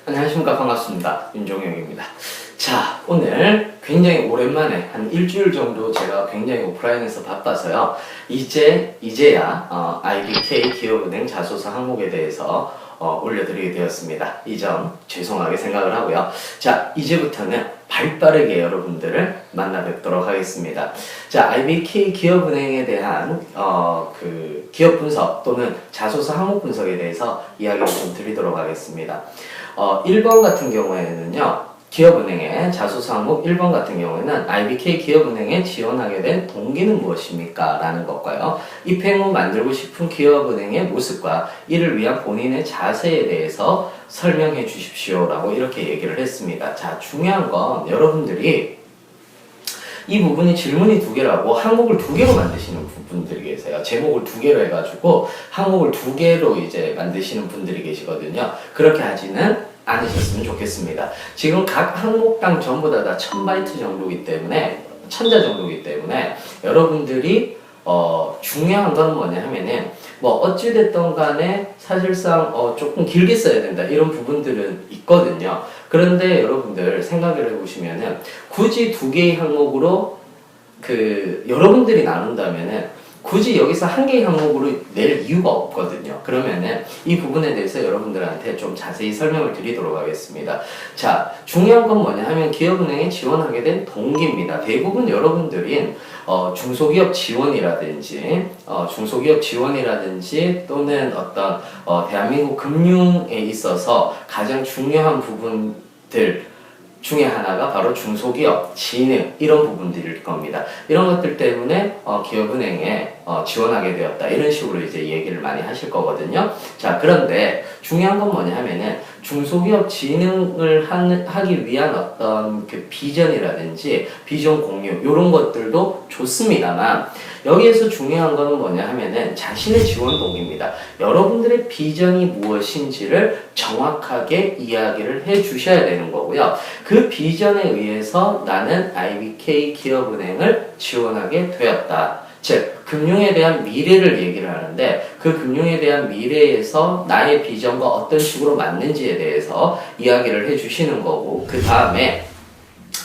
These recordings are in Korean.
안녕하십니까. 반갑습니다. 윤종영입니다. 자, 오늘 굉장히 오랜만에 한 일주일 정도 제가 굉장히 오프라인에서 바빠서요. 이제야 IBK 기업은행 자소서 항목에 대해서 올려드리게 되었습니다. 이 점 죄송하게 생각을 하고요. 자, 이제부터는 발빠르게 여러분들을 만나 뵙도록 하겠습니다. 자, IBK 기업은행에 대한 그 기업 분석 또는 자소서 항목 분석에 대해서 이야기를 좀 드리도록 하겠습니다. 1번 같은 경우에는요. 기업은행의 자소서 항목 1번 같은 경우에는 IBK 기업은행에 지원하게 된 동기는 무엇입니까? 라는 것과요. 입행 후 만들고 싶은 기업은행의 모습과 이를 위한 본인의 자세에 대해서 설명해 주십시오. 라고 이렇게 얘기를 했습니다. 자, 중요한 건 여러분들이 이 부분이 질문이 2개라고 항목을 2개로 만드시는 분들이 계세요. 제목을 2개로 해가지고 항목을 2개로 이제 만드시는 분들이 계시거든요. 그렇게 하지는 않으셨으면 좋겠습니다. 지금 각 항목당 전부 다 1000바이트 정도이기 때문에 1000자 정도이기 때문에 여러분들이 중요한 건 뭐냐 하면은 뭐 어찌됐든 간에 사실상 조금 길게 써야 된다 이런 부분들은 있거든요. 그런데 여러분들 생각을 해보시면은 굳이 2개의 항목으로 여러분들이 나눈다면은 굳이 여기서 1개의 항목으로 낼 이유가 없거든요. 그러면은 이 부분에 대해서 여러분들한테 좀 자세히 설명을 드리도록 하겠습니다. 자, 중요한 건 뭐냐 하면 기업은행에 지원하게 된 동기입니다. 대부분 여러분들이 중소기업 지원이라든지 또는 어떤 대한민국 금융에 있어서 가장 중요한 부분들 중에 하나가 바로 중소기업, 진흥 이런 부분들일 겁니다. 이런 것들 때문에 기업은행에 지원하게 되었다 이런 식으로 이제 얘기를 많이 하실 거거든요. 자, 그런데 중요한 건 뭐냐 하면은 중소기업 진흥을 하기 위한 어떤 그 비전이라든지 비전 공유 이런 것들도 좋습니다만 여기에서 중요한 거는 뭐냐 하면은 자신의 지원 동기입니다. 여러분들의 비전이 무엇인지를 정확하게 이야기를 해 주셔야 되는 거고요. 그 비전에 의해서 나는 IBK 기업은행을 지원하게 되었다. 즉, 금융에 대한 미래를 얘기를 하는데 그 금융에 대한 미래에서 나의 비전과 어떤 식으로 맞는지에 대해서 이야기를 해주시는 거고 그 다음에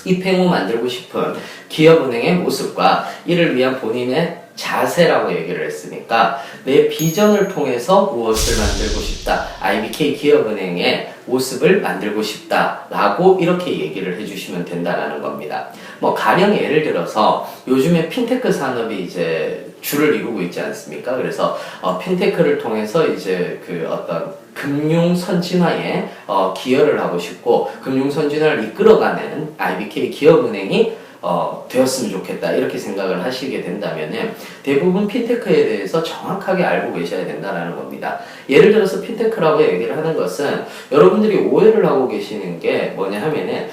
입행 후 만들고 싶은 기업은행의 모습과 이를 위한 본인의 자세라고 얘기를 했으니까 내 비전을 통해서 무엇을 만들고 싶다. IBK 기업은행의 모습을 만들고 싶다. 라고 이렇게 얘기를 해주시면 된다라는 겁니다. 뭐 가령 예를 들어서 요즘에 핀테크 산업이 이제 줄을 이루고 있지 않습니까? 그래서 핀테크를 통해서 이제 그 어떤 금융 선진화에 기여를 하고 싶고 금융 선진화를 이끌어가는 IBK 기업은행이 되었으면 좋겠다 이렇게 생각을 하시게 된다면은 대부분 핀테크에 대해서 정확하게 알고 계셔야 된다라는 겁니다. 예를 들어서 핀테크라고 얘기를 하는 것은 여러분들이 오해를 하고 계시는 게 뭐냐 하면은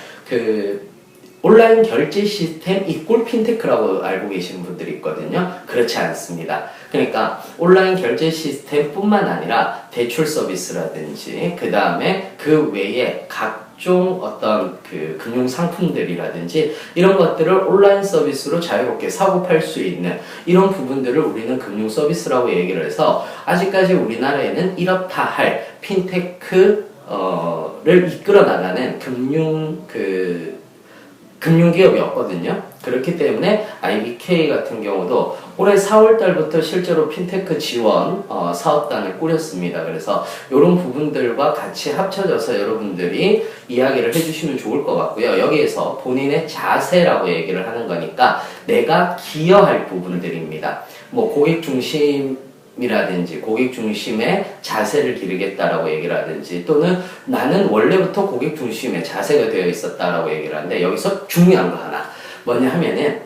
온라인 결제 시스템 이꼴 핀테크라고 알고 계시는 분들이 있거든요. 그렇지 않습니다. 그러니까 온라인 결제 시스템 뿐만 아니라 대출 서비스라든지 그 다음에 그 외에 각종 어떤 그 금융 상품들이라든지 이런 것들을 온라인 서비스로 자유롭게 사고 팔 수 있는 이런 부분들을 우리는 금융 서비스라고 얘기를 해서 아직까지 우리나라에는 이렇다 할 핀테크를 이끌어 나가는 금융기업이 없거든요. 그렇기 때문에 IBK 같은 경우도 올해 4월달부터 실제로 핀테크 지원 사업단을 꾸렸습니다. 그래서 이런 부분들과 같이 합쳐져서 여러분들이 이야기를 해주시면 좋을 것 같고요. 여기에서 본인의 자세라고 얘기를 하는 거니까 내가 기여할 부분들입니다. 뭐 고객 중심이라든지 고객 중심의 자세를 기르겠다라고 얘기를 하든지 또는 나는 원래부터 고객 중심의 자세가 되어 있었다라고 얘기를 하는데 여기서 중요한 거 하나 뭐냐 하면은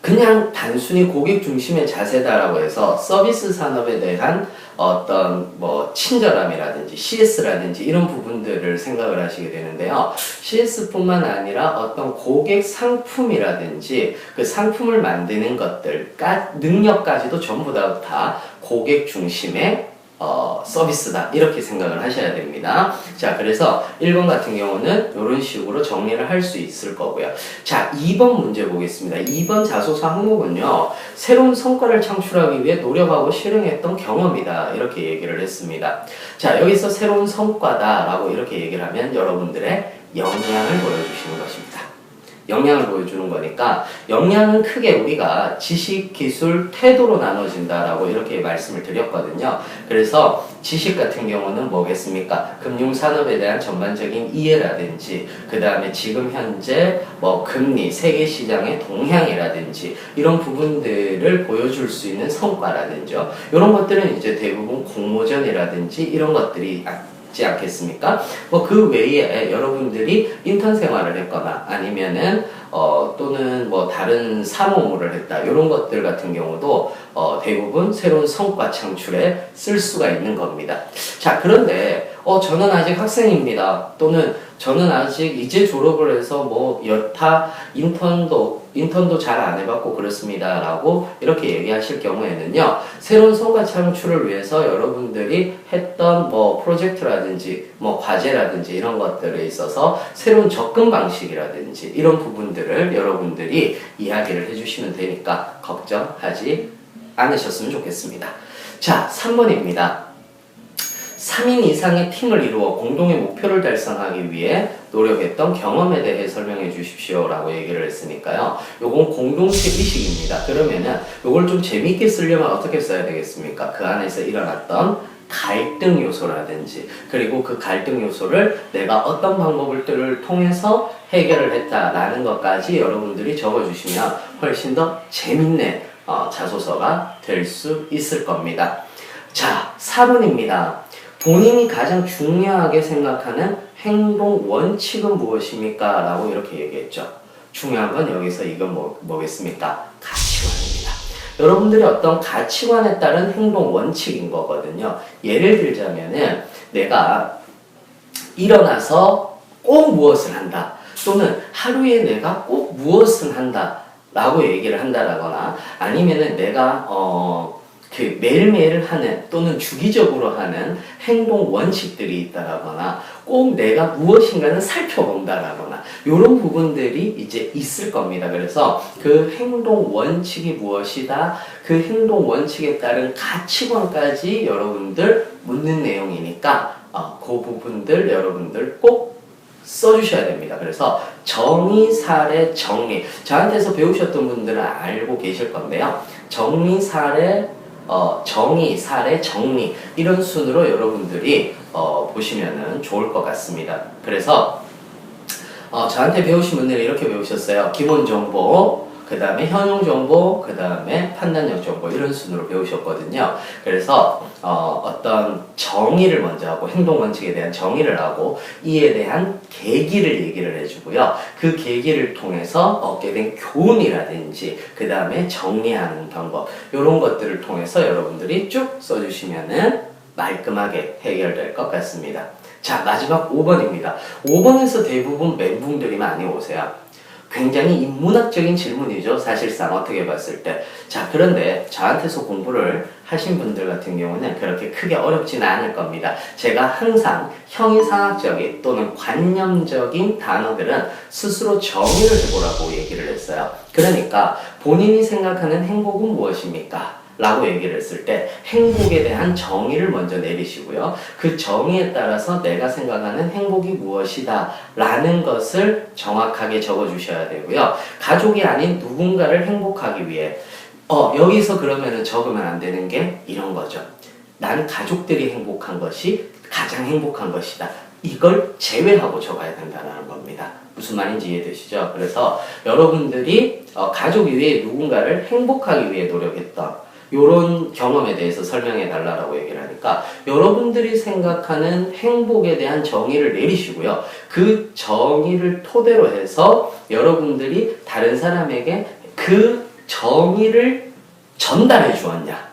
그냥 단순히 고객 중심의 자세다라고 해서 서비스 산업에 대한 어떤 뭐 친절함이라든지 CS라든지 이런 부분들을 생각을 하시게 되는데요. CS뿐만 아니라 어떤 고객 상품이라든지 그 상품을 만드는 것들 능력까지도 전부 다 고객 중심의 서비스다 이렇게 생각을 하셔야 됩니다. 자, 그래서 1번 같은 경우는 이런 식으로 정리를 할 수 있을 거고요. 자, 2번 문제 보겠습니다. 2번 자소서 항목은요, 새로운 성과를 창출하기 위해 노력하고 실행했던 경험이다 이렇게 얘기를 했습니다. 자, 여기서 새로운 성과다 라고 이렇게 얘기를 하면 여러분들의 역량을 보여주시는 것입니다. 역량을 보여주는 거니까, 역량은 크게 우리가 지식, 기술, 태도로 나눠진다라고 이렇게 말씀을 드렸거든요. 그래서 지식 같은 경우는 뭐겠습니까? 금융산업에 대한 전반적인 이해라든지, 그 다음에 지금 현재 뭐 금리, 세계시장의 동향이라든지 이런 부분들을 보여줄 수 있는 성과라든지 이런 것들은 이제 대부분 공모전이라든지 이런 것들이 지 않겠습니까? 뭐 그 외에 여러분들이 인턴 생활을 했거나 아니면은 또는 뭐 다른 사모임을 했다 이런 것들 같은 경우도 대부분 새로운 성과 창출에 쓸 수가 있는 겁니다. 자, 그런데 저는 아직 학생입니다. 또는 저는 아직 이제 졸업을 해서 뭐 여타 인턴도 잘 안 해봤고 그렇습니다 라고 이렇게 얘기하실 경우에는요, 새로운 성과 창출을 위해서 여러분들이 했던 뭐 프로젝트라든지 뭐 과제라든지 이런 것들에 있어서 새로운 접근 방식이라든지 이런 부분들을 여러분들이 이야기를 해주시면 되니까 걱정하지 않으셨으면 좋겠습니다. 자, 3번입니다. 3인 이상의 팀을 이루어 공동의 목표를 달성하기 위해 노력했던 경험에 대해 설명해 주십시오 라고 얘기를 했으니까요, 요건 공동체 의식입니다. 그러면은 요걸 좀 재미있게 쓰려면 어떻게 써야 되겠습니까? 그 안에서 일어났던 갈등 요소라든지, 그리고 그 갈등 요소를 내가 어떤 방법을 통해서 해결을 했다라는 것까지 여러분들이 적어주시면 훨씬 더 재밌는 자소서가 될 수 있을 겁니다. 자, 4번입니다. 본인이 가장 중요하게 생각하는 행동 원칙은 무엇입니까? 라고 이렇게 얘기했죠. 중요한 건 여기서 이건 뭐겠습니까? 가치관입니다. 여러분들이 어떤 가치관에 따른 행동 원칙인 거거든요. 예를 들자면은 내가 일어나서 꼭 무엇을 한다, 또는 하루에 내가 꼭 무엇을 한다 라고 얘기를 한다라거나, 아니면은 내가 그 매일매일 하는 또는 주기적으로 하는 행동 원칙들이 있다라거나, 꼭 내가 무엇인가는 살펴본다라거나 이런 부분들이 이제 있을 겁니다. 그래서 그 행동 원칙이 무엇이다, 그 행동 원칙에 따른 가치관까지 여러분들 묻는 내용이니까 그 부분들 여러분들 꼭 써주셔야 됩니다. 그래서 정의, 사례, 정리, 저한테서 배우셨던 분들은 알고 계실 건데요. 정의, 사례, 정의, 사례, 정리 이런 순으로 여러분들이 보시면은 좋을 것 같습니다. 그래서 저한테 배우신 분들은 이렇게 배우셨어요. 기본 정보, 그 다음에 현용 정보, 그 다음에 판단력 정보 이런 순으로 배우셨거든요. 그래서 어떤 정의를 먼저 하고, 행동 원칙에 대한 정의를 하고, 이에 대한 계기를 얘기를 해주고요. 그 계기를 통해서 얻게 된 교훈이라든지, 그 다음에 정리하는 방법 이런 것들을 통해서 여러분들이 쭉 써주시면은 말끔하게 해결될 것 같습니다. 자, 마지막 5번입니다. 5번에서 대부분 멘붕들이 많이 오세요. 굉장히 인문학적인 질문이죠. 사실상 어떻게 봤을 때. 자, 그런데 저한테서 공부를 하신 분들 같은 경우는 그렇게 크게 어렵지는 않을 겁니다. 제가 항상 형이상학적인 또는 관념적인 단어들은 스스로 정의를 해보라고 얘기를 했어요. 그러니까 본인이 생각하는 행복은 무엇입니까? 라고 얘기를 했을 때 행복에 대한 정의를 먼저 내리시고요. 그 정의에 따라서 내가 생각하는 행복이 무엇이다 라는 것을 정확하게 적어주셔야 되고요. 가족이 아닌 누군가를 행복하기 위해 여기서 그러면은 적으면 안 되는 게 이런 거죠. 난 가족들이 행복한 것이 가장 행복한 것이다. 이걸 제외하고 적어야 된다는 겁니다. 무슨 말인지 이해되시죠? 그래서 여러분들이 가족 이외에 누군가를 행복하기 위해 노력했던 이런 경험에 대해서 설명해 달라고 얘기를 하니까 여러분들이 생각하는 행복에 대한 정의를 내리시고요. 그 정의를 토대로 해서 여러분들이 다른 사람에게 그 정의를 전달해 주었냐,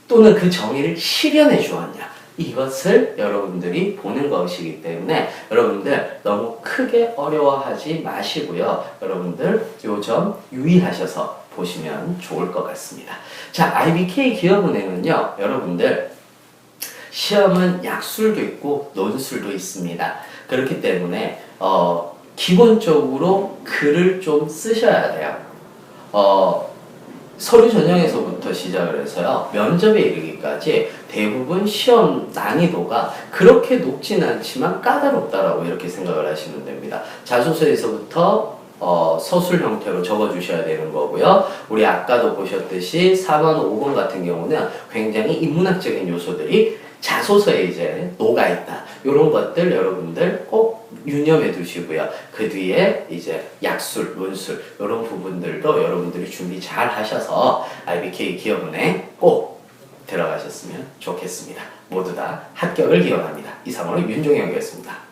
또는 그 정의를 실현해 주었냐, 이것을 여러분들이 보는 것이기 때문에 여러분들 너무 크게 어려워하지 마시고요. 여러분들 요 점 유의하셔서 보시면 좋을 것 같습니다. 자, IBK 기업은행은요, 여러분들 시험은 약술도 있고 논술도 있습니다. 그렇기 때문에 기본적으로 글을 좀 쓰셔야 돼요. 서류 전형에서부터 시작을 해서요, 면접에 이르기까지 대부분 시험 난이도가 그렇게 높진 않지만 까다롭다라고 이렇게 생각을 하시면 됩니다. 자소서에서부터 서술 형태로 적어주셔야 되는 거고요. 우리 아까도 보셨듯이 4번, 5번 같은 경우는 굉장히 인문학적인 요소들이 자소서에 이제 녹아있다. 이런 것들 여러분들 꼭 유념해 두시고요. 그 뒤에 이제 약술, 논술 이런 부분들도 여러분들이 준비 잘 하셔서 IBK 기업은행 꼭 들어가셨으면 좋겠습니다. 모두 다 합격을 기원합니다. 이상으로 윤종혁이었습니다.